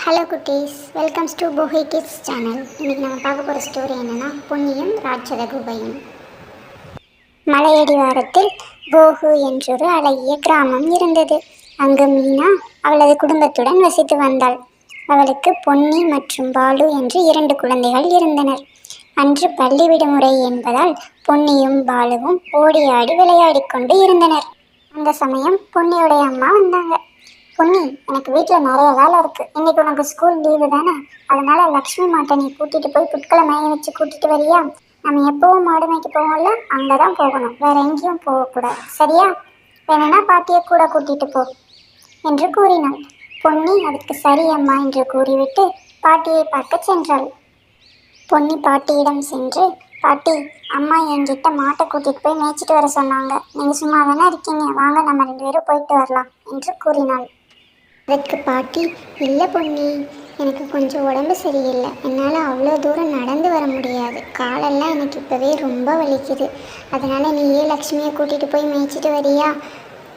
Hello குட்டீஸ், welcomes to போஹி kids channel. இன்றைக்கி நம்ம பார்க்க போகிற ஸ்டோரி என்னென்னா பொன்னியும் ராட்சத குபையும். மலையடிவாரத்தில் போகு என்றொரு அழகிய கிராமம் இருந்தது. அங்கு மீனா அவளது குடும்பத்துடன் வசித்து வந்தாள். அவளுக்கு பொன்னி மற்றும் பாலு என்று 2 குழந்தைகள் இருந்தனர். அன்று பள்ளி விடுமுறை என்பதால் பொன்னியும் பாலுவும் ஓடி ஆடி விளையாடி கொண்டு இருந்தனர். அந்த சமயம் பொன்னியுடைய அம்மா வந்தாங்க. பொன்னி, எனக்கு வீட்டில் நிறைய வேலை இருக்குது. இன்றைக்கி உனக்கு ஸ்கூல் லீவு தானே, அதனால் லக்ஷ்மி மாட்டை நீ கூட்டிகிட்டு போய் புட்களை மேய வச்சு கூட்டிகிட்டு வரியா? நம்ம எப்போவும் மாடு மேய்க்க போவோம்ல, அங்கே தான் போகணும், வேறு எங்கேயும் போகக்கூடாது, சரியா? வேணும்னா பாட்டியை கூட கூட்டிகிட்டு போ என்று கூறினாள். பொன்னி அதுக்கு சரி அம்மா என்று கூறிவிட்டு பாட்டியை பார்க்க சென்றாள். பொன்னி பாட்டியிடம் சென்று, பாட்டி, அம்மா என்கிட்ட மாட்டை கூட்டிகிட்டு போய் மேய்ச்சிட்டு வர சொன்னாங்க. நீங்கள் சும்மா தானே இருக்கீங்க, வாங்க நம்ம 2 பேரும் போயிட்டு வரலாம் என்று கூறினாள். அதுக்கு பாட்டி, இல்லை பொன்னி, எனக்கு கொஞ்சம் உடம்பு சரியில்லை, என்னால் அவ்வளோ தூரம் நடந்து வர முடியாது, காலெல்லாம் எனக்கு இப்போவே ரொம்ப வலிக்குது, அதனால் நீயே லக்ஷ்மியை கூட்டிகிட்டு போய் மேய்ச்சிட்டு வரியா?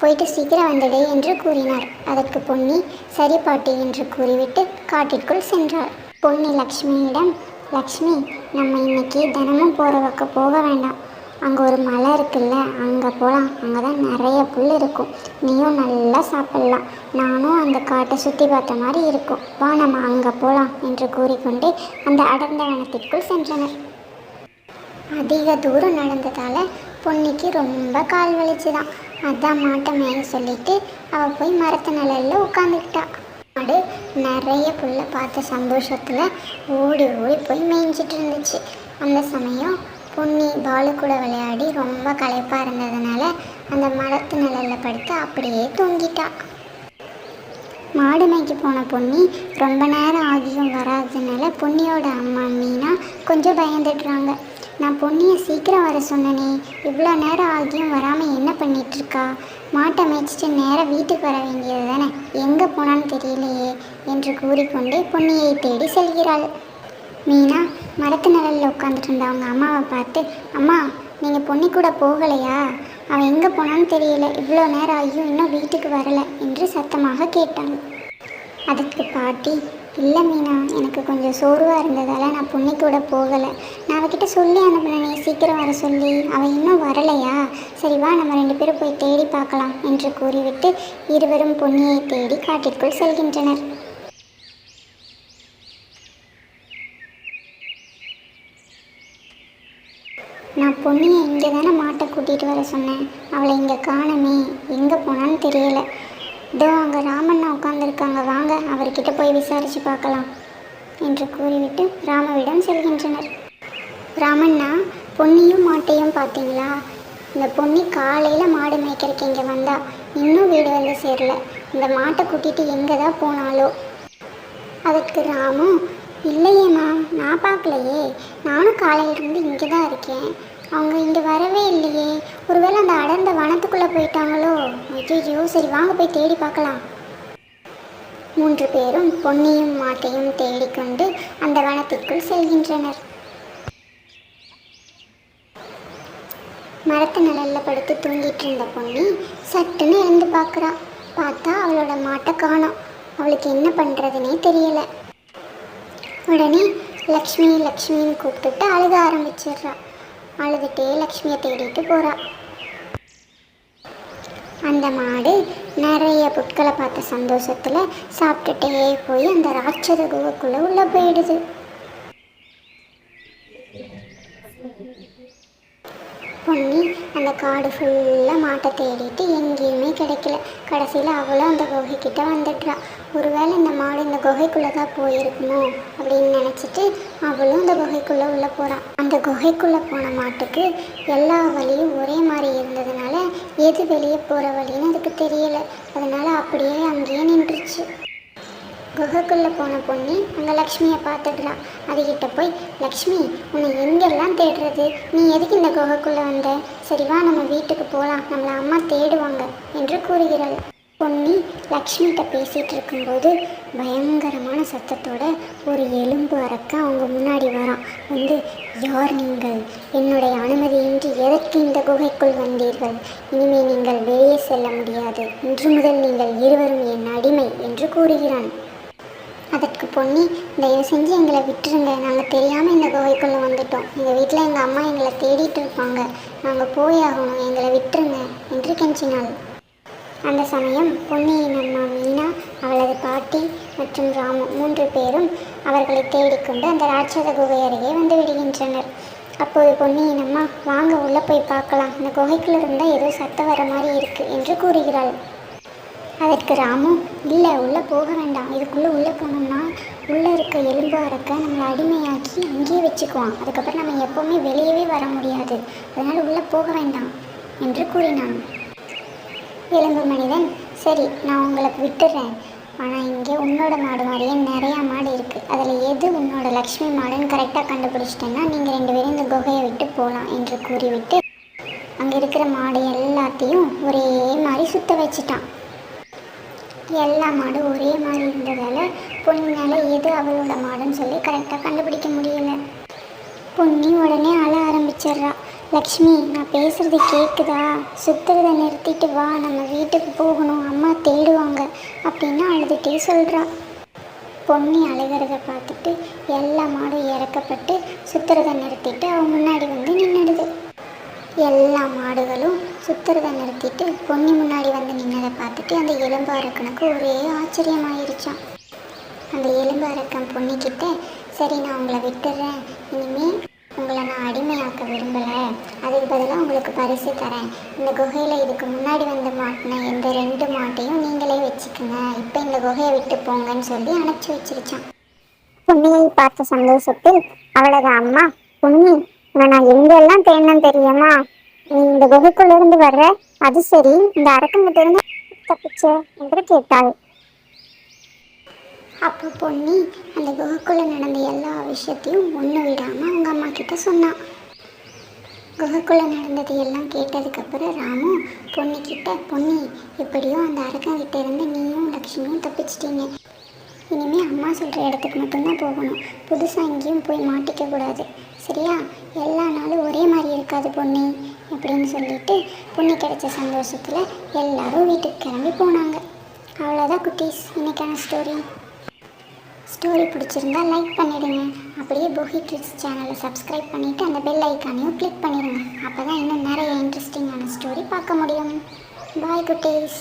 போயிட்டு சீக்கிரம் வந்துடு என்று கூறினார். அதற்கு பொன்னி சரி பாட்டி என்று கூறிவிட்டு காட்டிற்குள் சென்றார். பொன்னி லக்ஷ்மியிடம், லக்ஷ்மி, நம்ம இன்னைக்கு தினமும் போகிற பக்கம் போக வேண்டாம், அங்கே ஒரு மலை இருக்குல்ல, அங்கே போகலாம், அங்கே தான் நிறைய புல் இருக்கும், நீயும் நல்லா சாப்பிட்லாம், நானும் அந்த காட்டை சுற்றி பார்த்த மாதிரி இருக்கும், வா நம்ம அங்கே போகலாம் என்று கூறிக்கொண்டு அந்த அடர்ந்த வனத்திற்குள் சென்றனர். அதிக தூரம் நடந்ததால் பொன்னிக்கு ரொம்ப கால் வலிச்சுதான். அதான் மாட்டை மேய சொல்லிட்டு அவள் போய் மரத்து நிழலில் உட்காந்துக்கிட்டா. மாடு நிறைய புல்லை பார்த்த சந்தோஷத்தில் ஓடி ஓடி போய் மேய்ஞ்சிட்டு இருந்துச்சு. அந்த சமயம் பொன்னி பாலு கூட விளையாடி ரொம்ப களைப்பாக இருந்ததுனால அந்த மரத்து நிழலில் படுத்து அப்படியே தூங்கிட்டா. மாடு மேய்க்கு போன பொன்னி ரொம்ப நேரம் ஆகியும் வராததுனால பொன்னியோட அம்மா மீனா கொஞ்சம் பயந்துடுறாங்க. நான் பொன்னியை சீக்கிரம் வர சொன்னனே, இவ்வளோ நேரம் ஆகியும் வராமல் என்ன பண்ணிகிட்ருக்கா? மாட்டை மேய்ச்சிட்டு நேராக வீட்டுக்கு வர வேண்டியது தானே, எங்கே போனான்னு தெரியலையே என்று கூறிக்கொண்டு பொன்னியை தேடி செல்கிறாள். மீனா மரத்து நிழலில் உட்காந்துட்டு இருந்த அவங்க அம்மாவை பார்த்து, அம்மா, நீங்கள் பொன்னி கூட போகலையா? அவன் எங்கே போனான்னு தெரியல, இவ்வளோ நேரம் ஆகியும் இன்னும் வீட்டுக்கு வரலை என்று சத்தமாக கேட்டாங்க. அதுக்கு பாட்டி, இல்லை மீனா, எனக்கு கொஞ்சம் சோர்வாக இருந்ததால் நான் பொன்னி கூட போகலை, நான் அவகிட்ட சொல்லி அனுப்புனே சீக்கிரம் வர சொல்லி, அவன் இன்னும் வரலையா? சரி வா நம்ம 2 பேரும் போய் தேடி பார்க்கலாம் என்று கூறிவிட்டு இருவரும் பொன்னியை தேடி காட்டிற்குள் செல்கின்றனர். நான் பொன்னியை இங்கே தானே மாட்டை கூட்டிகிட்டு வர சொன்னேன், அவளை இங்கே காணுமே, எங்கே போனான்னு தெரியலை, இதோ அங்கே ராமண்ணா உட்காந்துருக்காங்க, வாங்க அவர்கிட்ட போய் விசாரித்து பார்க்கலாம் என்று கூறிவிட்டு ராமவிடம் செல்கின்றனர். ராமண்ணா, பொன்னியும் மாட்டையும் பார்த்தீங்களா? இந்த பொன்னி காலையில் மாடு மேய்க்கிறதுக்கு இங்கே வந்தா, இன்னும் வீடு வந்து சேரல, இந்த மாட்டை கூட்டிகிட்டு எங்கே தான் போனாலோ. அதுக்கு ராமு, இல்லையேம்மா, நான் பார்க்கலையே, நானும் காலையிலேருந்து இங்கே தான் இருக்கேன், அவங்க இங்கே வரவே இல்லையே, ஒருவேளை அந்த அடர்ந்த வனத்துக்குள்ளே போயிட்டாங்களோ. ஐயோ, சரி வாங்க போய் தேடி பார்க்கலாம். 3 பேரும் பொன்னியும் மாட்டையும் தேடிக்கொண்டு அந்த வனத்திற்குள் செல்கின்றனர். மரத்து நிழலில் படுத்து தூங்கிட்டு இருந்த பொன்னி சட்டுன்னு எழுந்து பார்க்குறா. பார்த்தா அவளோட மாட்டை காணோம். அவளுக்கு என்ன பண்ணுறதுனே தெரியலை. உடனே லக்ஷ்மி லக்ஷ்மின்னு கூப்பிட்டுட்டு அழுக ஆரம்பிச்சிடுறா. அழுதுகிட்டே லக்ஷ்மியை தேடிட்டு போகிறா. அந்த மாடு நிறைய புட்களை பார்த்த சந்தோஷத்தில் சாப்பிட்டுட்டே போய் அந்த ராட்சத குகைக்குள்ளே உள்ளே போயிடுது. பொன்னி அந்த காடு ஃபுல்லாக மாட்டை தேடிட்டு எங்கேயுமே கிடைக்கல. கடைசியில் அவளும் அந்த குகைக்கிட்ட வந்துடுறா. ஒருவேளை இந்த மாடு இந்த குகைக்குள்ளே தான் போயிருக்குமோ அப்படின்னு நினச்சிட்டு அவளும் அந்த குகைக்குள்ளே உள்ளே போகிறான். அந்த குகைக்குள்ளே போன மாட்டுக்கு எல்லா வழியும் ஒரே மாதிரி இருந்ததுனால எது வெளியே போகிற வழின்னு அதுக்கு தெரியலை. அதனால் அப்படியே அங்கேயே நின்றுச்சு. குகைக்குள்ளே போன பொன்னி அங்கே லக்ஷ்மியை பார்த்துடுறா. அதுகிட்ட போய், லக்ஷ்மி, உன்னை எங்கெல்லாம் தேடுறது, நீ எதுக்கு இந்த குகைக்குள்ளே வந்த? சரி வா நம்ம வீட்டுக்கு போகலாம், நம்மளை அம்மா தேடுவாங்க என்று கூறுகிறாள். பொன்னி லக்ஷ்மிகிட்ட பேசிகிட்டு இருக்கும்போது பயங்கரமான சத்தத்தோட ஒரு எலும்பு அரக்க அவங்க முன்னாடி வரான். வந்து, யார் நீங்கள்? என்னுடைய அனுமதியின்றி எதற்கு இந்த குகைக்குள் வந்தீர்கள்? இனிமேல் நீங்கள் வெளியே செல்ல முடியாது, இன்று முதல் நீங்கள் இருவரும் என் அடிமை என்று கூறுகிறான். அதற்கு பொன்னி, தயவு செஞ்சு எங்களை விட்டுருங்க, நாங்கள் தெரியாமல் இந்த குகைக்குள்ளே வந்துட்டோம், எங்கள் வீட்டில் எங்கள் அம்மா எங்களை தேடிட்டு இருப்பாங்க, நாங்கள் போய் ஆகணும், எங்களை விட்டுருங்க என்று கெஞ்சினாள். அந்த சமயம் பொன்னியின் அம்மா மீனா, அவளது பாட்டி மற்றும் ராமு 3 பேரும் அவர்களை தேடிக்கொண்டு அந்த ராட்சத குகை அருகே வந்து விடுகின்றனர். அப்போது பொன்னியின் அம்மா, வாங்க உள்ளே போய் பார்க்கலாம், இந்த குகைக்குள்ளே இருந்தால் ஏதோ சத்தம் வர மாதிரி இருக்கு என்று கூறுகிறாள். அதற்கு ராமு, இல்லை உள்ளே போக வேண்டாம், உள்ளே போனோம்னா உள்ளே இருக்க எலும்பு அரக்க நம்மளை அடிமையாக்கி அங்கேயே வச்சுக்குவான், அதுக்கப்புறம் நம்ம எப்போவுமே வெளியவே வர முடியாது, அதனால் உள்ளே போக வேண்டாம் என்று கூறினான். எலும்பு மனிதன், சரி நான் உங்களுக்கு விட்டுறேன், ஆனால் இங்கே உன்னோட மாடு மாதிரியே நிறையா மாடு இருக்குது, அதில் எது உன்னோட லக்ஷ்மி மாடுன்னு கரெக்டாக கண்டுபிடிச்சிட்டேன்னா நீங்கள் 2 பேரும் இந்த குகையை விட்டு போகலாம் என்று கூறிவிட்டு அங்கே இருக்கிற மாடு எல்லாத்தையும் ஒரே மாதிரி சுத்த வச்சிட்டான். எல்லா மாடும் ஒரே மாதிரி இருந்ததால் பொன்னியால் எது அவளோட மாடுன்னு சொல்லி கரெக்டாக கண்டுபிடிக்க முடியல. பொன்னி உடனே அழ ஆரம்பிச்சிட்றா. லக்ஷ்மி, நான் பேசுகிறது கேட்குதா? சுற்றுறதை நிறுத்திட்டு வா, நம்ம வீட்டுக்கு போகணும், அம்மா தேடுவாங்க அப்படின்னு அழுதுகிட்டே சொல்கிறா. பொன்னி அழுகிறத பார்த்துட்டு எல்லா மாடும் இறக்கப்பட்டு சுற்றுறதை நிறுத்திட்டு அவன் முன்னாடி வந்து நின்றுடுது. எல்லா மாடுகளும் சுற்றுறதை நிறுத்திட்டு பொன்னி முன்னாடி வந்து நின்னதை பார்த்துட்டு அந்த எலும்பு அரக்கனுக்கு ஒரே ஆச்சரியமாயிருச்சான். அந்த எலும்பு அரக்கன் பொன்னிக்கிட்ட, சரி நான் உங்களை விட்டுறேன், இனிமேல் உங்களை நான் அடிமையாக்க விரும்பலை, அதுக்கு பதிலாக உங்களுக்கு பரிசு தரேன், இந்த குகையில் இதுக்கு முன்னாடி வந்து மாட்டின எந்த 2 மாட்டையும் நீங்களே வச்சுக்கோங்க, இப்போ இந்த குகையை விட்டு போங்கன்னு சொல்லி அனுப்பிச்சி வச்சிருச்சான். பொன்னியை பார்த்த சந்தோஷத்தில் அவளது அம்மா, பொன்னி நான் எங்கெல்லாம் தேடினேன் தெரியுமா, நீ இந்த குகைக்குள்ள இருந்து வர்ற, அது சரி இந்த அரக்கங்கிட்ட இருந்து தப்பிச்ச என்று கேட்டாள். அப்போ பொன்னி அந்த குகைக்குள்ள நடந்த எல்லா விஷயத்தையும் ஒன்று விடாமல் அவங்க அம்மா கிட்ட சொன்னான். குகைக்குள்ள நடந்தது எல்லாம் கேட்டதுக்கப்புறம் ராமு பொன்னிக்கிட்ட, பொன்னி எப்படியோ அந்த அரக்கங்கிட்ட இருந்து நீயும் லக்ஷ்மியும் தப்பிச்சிட்டீங்க, இனிமேல் அம்மா சொல்கிற இடத்துக்கு மட்டும்தான் போகணும், புதுசாக எங்கேயும் போய் மாட்டிக்க கூடாது, சரியா? எல்லா நாளும் ஒரே மாதிரி இருக்காது பொன்னி அப்படின்னு சொல்லிட்டு பொன்னி கிடைச்ச சந்தோஷத்தில் எல்லாரும் வீட்டுக்கு கிளம்பி போனாங்க. அவ்வளோதான் குட்டீஸ், இன்னைக்கான ஸ்டோரி பிடிச்சிருந்தா லைக் பண்ணிவிடுங்க, அப்படியே போஹி கிட்ஸ் சேனலை சப்ஸ்கிரைப் பண்ணிவிட்டு அந்த பெல் ஐக்கானையும் கிளிக் பண்ணிடுங்க, அப்போ தான் இன்னும் நிறைய இன்ட்ரெஸ்டிங்கான ஸ்டோரி பார்க்க முடியும். பாய் குட்டீஸ்.